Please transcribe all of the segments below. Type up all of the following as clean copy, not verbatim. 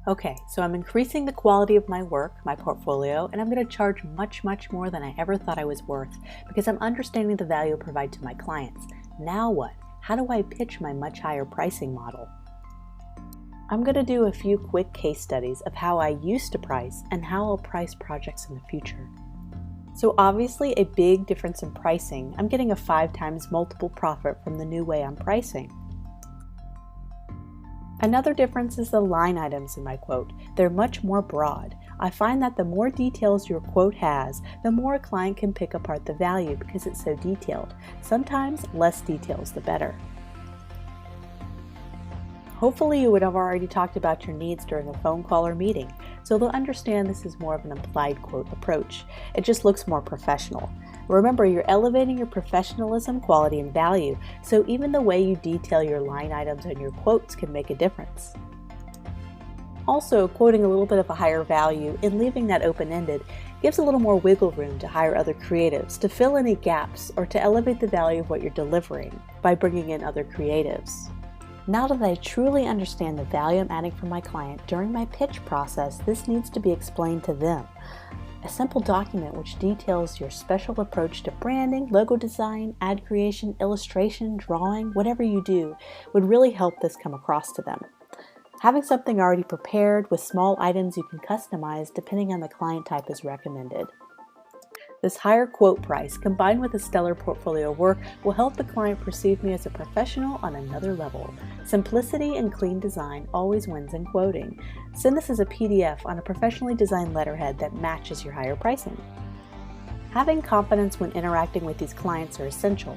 Okay, so I'm increasing the quality of my work, my portfolio, and I'm going to charge much more than I ever thought I was worth because I'm understanding the value I provide to my clients. Now what? How do I pitch my much higher pricing model? I'm going to do a few quick case studies of how I used to price and how I'll price projects in the future. So obviously a big difference in pricing. I'm getting a 5 times multiple profit from the new way I'm pricing. Another difference is the line items in my quote. They're much more broad. I find that the more details your quote has, the more a client can pick apart the value because it's so detailed. Sometimes less details the better. Hopefully you would have already talked about your needs during a phone call or meeting, so they'll understand this is more of an implied quote approach. It just looks more professional. Remember, you're elevating your professionalism, quality, and value, so even the way you detail your line items and your quotes can make a difference. Also, quoting a little bit of a higher value and leaving that open-ended gives a little more wiggle room to hire other creatives to fill any gaps or to elevate the value of what you're delivering by bringing in other creatives. Now that I truly understand the value I'm adding for my client during my pitch process, this needs to be explained to them. A simple document which details your special approach to branding, logo design, ad creation, illustration, drawing, whatever you do, would really help this come across to them. Having something already prepared with small items you can customize depending on the client type is recommended. This higher quote price combined with a stellar portfolio of work will help the client perceive me as a professional on another level. Simplicity and clean design always wins in quoting. Send this as a PDF on a professionally designed letterhead that matches your higher pricing. Having confidence when interacting with these clients are essential.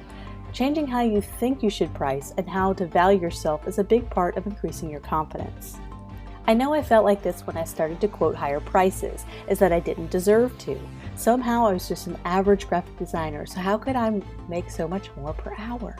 Changing how you think you should price and how to value yourself is a big part of increasing your confidence. I know I felt like this when I started to quote higher prices, is that I didn't deserve to. Somehow I was just an average graphic designer, so how could I make so much more per hour?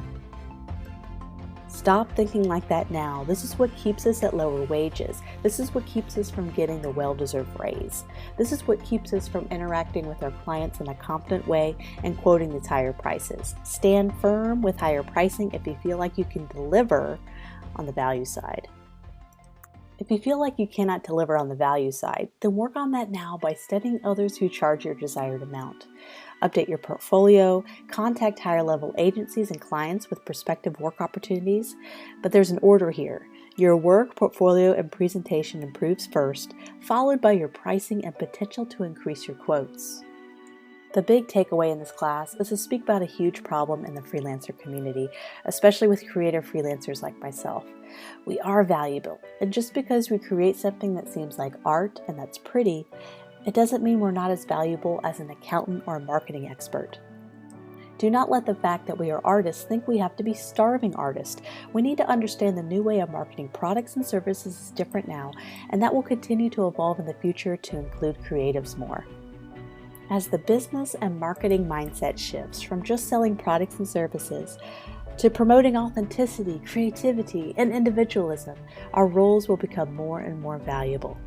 Stop thinking like that now. This is what keeps us at lower wages. This is what keeps us from getting the well-deserved raise. This is what keeps us from interacting with our clients in a confident way and quoting these higher prices. Stand firm with higher pricing if you feel like you can deliver on the value side. If you feel like you cannot deliver on the value side, then work on that now by studying others who charge your desired amount. Update your portfolio, contact higher level agencies and clients with prospective work opportunities. But there's an order here. Your work, portfolio, and presentation improves first, followed by your pricing and potential to increase your quotes. The big takeaway in this class is to speak about a huge problem in the freelancer community, especially with creative freelancers like myself. We are valuable, and just because we create something that seems like art and that's pretty, it doesn't mean we're not as valuable as an accountant or a marketing expert. Do not let the fact that we are artists think we have to be starving artists. We need to understand the new way of marketing products and services is different now, and that will continue to evolve in the future to include creatives more. As the business and marketing mindset shifts from just selling products and services to promoting authenticity, creativity, and individualism, our roles will become more and more valuable.